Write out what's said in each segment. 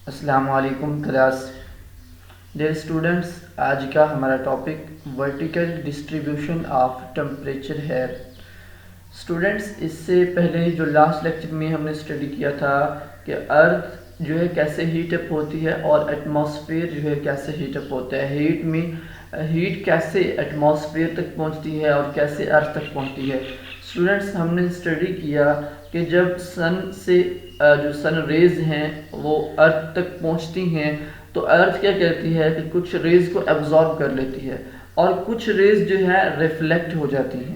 अस्सलाम वालेकुम class. Dear students, आज का हमारा topic vertical distribution of temperature है। स्टूडेंट्स, इससे पहले जो लास्ट लेक्चर में हमने स्टडी किया था कि अर्थ जो है कैसे हीट अप होती है और एटमॉस्फेयर जो है कैसे हीट अप होता है। हीट कैसे एटमॉस्फेयर तक पहुंचती है और कैसे अर्थ तक पहुंचती है। स्टूडेंट्स, हमने स्टडी किया कि जब सन से जो सन रेज हैं वो अर्थ तक पहुंचती हैं तो अर्थ क्या करती है कि कुछ रेज को एब्जॉर्ब कर लेती है और कुछ रेज जो है रिफ्लेक्ट हो जाती हैं।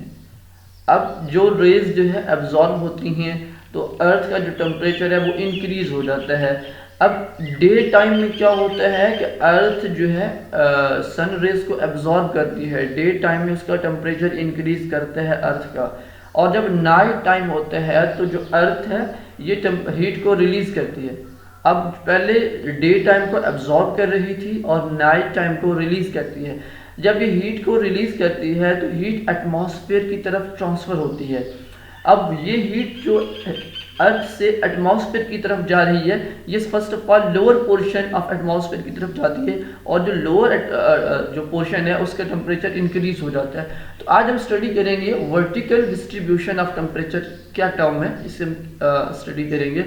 अब जो रेज जो है एब्जॉर्ब होती हैं तो अर्थ का जो टेम्परेचर है वो इंक्रीज हो जाता है। अब डे टाइम में क्या होता है कि अर्थ जो है सन रेज को एब्जॉर्ब करती है, डे टाइम में उसका टेम्परेचर इंक्रीज करता है अर्थ का। और जब नाइट टाइम होता है तो जो अर्थ है ये हीट को रिलीज करती है। अब पहले डे टाइम को एब्जॉर्ब कर रही थी और नाइट टाइम को रिलीज करती है। जब ये हीट को रिलीज करती है तो हीट एटमॉस्फेयर की तरफ ट्रांसफर होती है। अब ये हीट जो अर्थ से एटमॉस्फेयर की तरफ जा रही है, ये first of all lower portion of atmosphere की तरफ जाती है और जो लोअर जो पोर्शन है उसका टेम्परेचर इंक्रीज हो जाता है। तो आज हम स्टडी करेंगे वर्टिकल डिस्ट्रीब्यूशन ऑफ टेम्परेचर क्या टर्म है, इसे हम स्टडी करेंगे।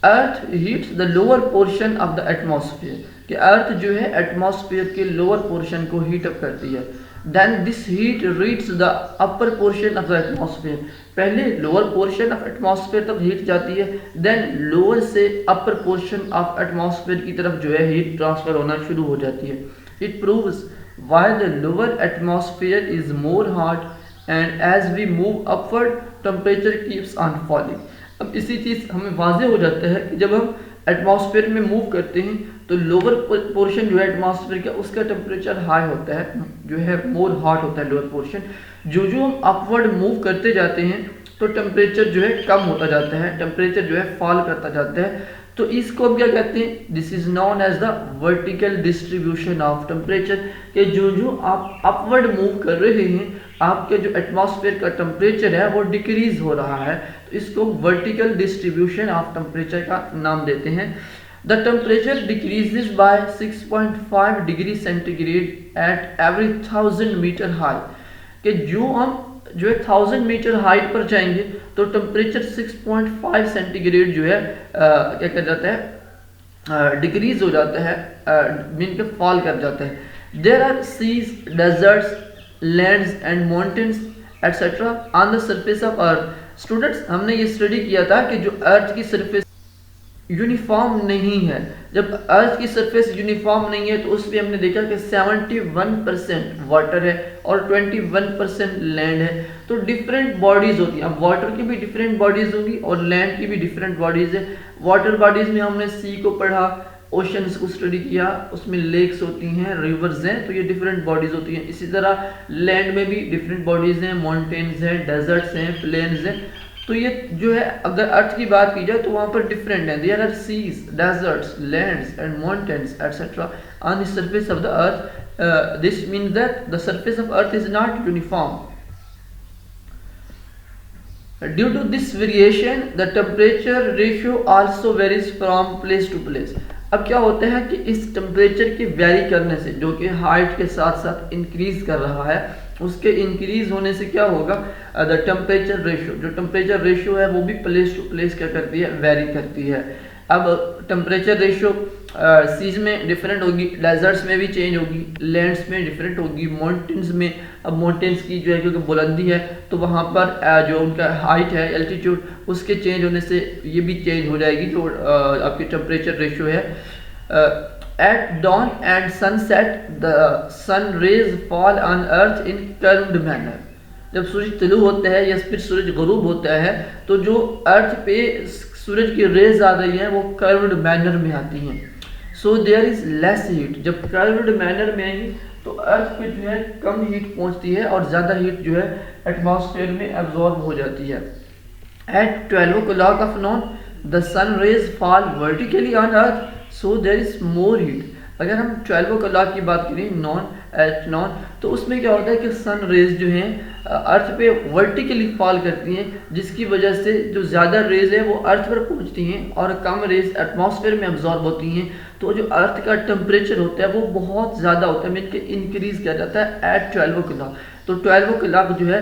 Earth heats the lower portion of the atmosphere, कि अर्थ जो है एटमॉस्फेयर के लोअर पोर्शन को हीट अप करती है। Then this heat reach the upper portion of the atmosphere, पहले लोअर पोर्शन ऑफ एटमॉस्फेयर तक हीट जाती है, देन लोअर से अपर पोर्शन ऑफ एटमॉस्फेयर की तरफ जो है हीट ट्रांसफर होना शुरू हो जाती है। It proves why the lower atmosphere is more hot and as we move upward temperature keeps on falling. अब इसी चीज़ हमें वाजे हो जाता है कि जब हम एटमॉस्फेयर में मूव करते हैं तो लोअर पोर्शन जो है एटमॉस्फेयर का उसका टेम्परेचर हाई होता है, जो है मोर हॉट होता है लोअर पोर्शन। जो हम अपवर्ड मूव करते जाते हैं तो टेम्परेचर जो है कम होता जाता है, टेम्परेचर जो है फॉल करता जाता है। तो इसको हम क्या कहते हैं, this is known as the vertical distribution of temperature, कि जो आप अपवर्ड मूव कर रहे हैं आपके जो एटमॉस्फेयर का टेम्परेचर है वो डिक्रीज हो रहा है, तो इसको वर्टिकल डिस्ट्रीब्यूशन ऑफ टेम्परेचर का नाम देते हैं। The temperature decreases by 6.5 degree centigrade at every 1000 metre high, कि जो है 1000 मीटर हाइट पर जाएंगे तो टेम्परेचर 6.5 सेंटीग्रेड जो है क्या कर जाता है, डिक्रीज हो जाता है, मीन के फॉल कर जाता है। There are seas, deserts, lands and mountains etcetera on the surface of earth. Students, हमने ये स्टडी किया था कि जो अर्थ की सरफेस यूनिफॉर्म नहीं है, जब अर्थ की सरफेस यूनिफॉर्म नहीं है तो उस पर हमने देखा कि 71% वाटर है और 21% लैंड है। तो डिफरेंट बॉडीज होती हैं, अब वाटर की भी डिफरेंट बॉडीज होंगी और लैंड की भी डिफरेंट बॉडीज है। वाटर बॉडीज में हमने सी को पढ़ा, ओशंस को स्टडी किया, उसमें लेक्स होती हैं, रिवर्स हैं, तो ये डिफरेंट बॉडीज होती हैं। इसी तरह लैंड में भी डिफरेंट बॉडीज हैं, माउंटेन्स हैं, डेजर्ट्स हैं, प्लेन्स हैं। तो ये जो है अगर अर्थ की बात की जाए तो वहाँ पर डिफरेंट है, there are seas, deserts, lands and mountains etcetera on the surface of the earth. This means that the surface of earth is not uniform. Due to this variation the temperature ratio also varies from place to place. अब क्या होता है कि इस temperature के very करने से, जो कि हाइट के साथ साथ इंक्रीज कर रहा है, उसके इंक्रीज होने से क्या होगा, द टेम्परेचर रेशियो, जो टेम्परेचर रेशियो है वो भी प्लेस टू प्लेस क्या करती है, वेरी करती है। अब टेम्परेचर रेशियो सीज में डिफरेंट होगी, डेजर्ट्स में भी चेंज होगी, लैंड्स में डिफरेंट होगी, माउंटेन्स में, अब माउंटेन्स की जो है क्योंकि बुलंदी है तो वहाँ पर जो उनका हाइट है, एल्टीट्यूड, उसके चेंज होने से ये भी चेंज हो जाएगी जो आपकी टेम्परेचर रेशियो है। At dawn and sunset, the sun rays fall on earth in curved manner. जब सूरज तुलू होता है या फिर सूरज गुरूब होता है तो जो अर्थ पे सूरज की रेज आ रही है वो कर्व्ड मैनर में आती हैं। So there is less heat, जब कर्व्ड मैनर में आएंगी तो अर्थ पे जो है कम हीट पहुंचती है और ज़्यादा हीट जो है एटमॉस्फेयर में एब्जॉर्ब हो जाती है। At 12 o'clock of noon, the sun rays fall vertically on earth, so there is more heat. अगर हम 12 o'clock की बात करें नॉन एट नॉन। तो उसमें क्या होता है कि सन रेज जो हैं अर्थ पे वर्टिकली फॉल करती हैं, जिसकी वजह से जो ज़्यादा रेज है वो अर्थ पर पहुंचती हैं और कम रेज एटमॉस्फेयर में अब्जॉर्ब होती हैं। तो जो अर्थ का टेम्परेचर होता है वो बहुत ज़्यादा होता है, मीन के इंक्रीज़ किया जाता है एट 12 o'clock। तो 12 o'clock जो है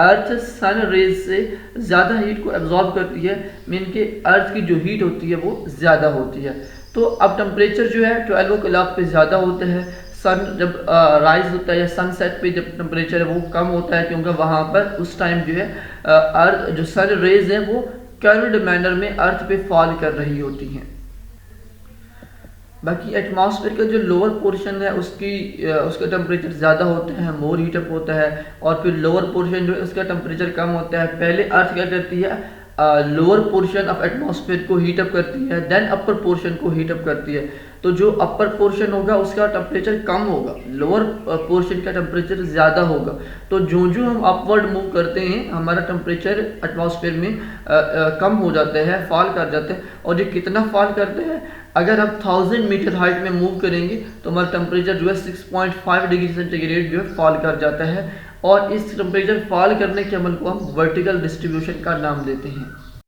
अर्थ सन रेज से ज़्यादा हीट को एब्जॉर्ब करती है, मीन के अर्थ की जो हीट होती है वो ज़्यादा होती है। तो अब टेम्परेचर जो है 12 o'clock पे ज़्यादा होता है, सन जब राइज होता है या सनसेट पे जब टेम्परेचर है वो कम होता है, क्योंकि वहाँ पर उस टाइम जो है अर्थ जो सन रेज है वो कर्व्ड मैनर में अर्थ पे फॉल कर रही होती हैं। बाकी एटमॉस्फेयर का जो लोअर पोर्शन है उसका टेम्परेचर ज़्यादा होता है, मोर हीटअप होता है, और फिर लोअर पोर्शन जो है उसका टेम्परेचर कम होता है। पहले अर्थ क्या करती है, लोअर पोर्शन ऑफ एटमॉस्फेयर को हीटअप करती है, देन अपर पोर्शन को हीटअप करती है। तो जो अपर पोर्शन होगा उसका टेम्परेचर कम होगा, लोअर पोर्शन का टेम्परेचर ज़्यादा होगा। तो जो जो हम अपवर्ड मूव करते हैं हमारा टेम्परेचर एटमॉस्फेयर में कम हो जाता है, फॉल कर जाता है। और ये कितना फॉल करते हैं, अगर हम 1000 मीटर हाइट में मूव करेंगे तो हमारा टेम्परेचर जो है 6.5 डिग्री सेंटीग्रेड जो है फॉल कर जाता है। और इस टेम्परेचर फॉल करने के अमल को हम वर्टिकल डिस्ट्रीब्यूशन का नाम देते हैं।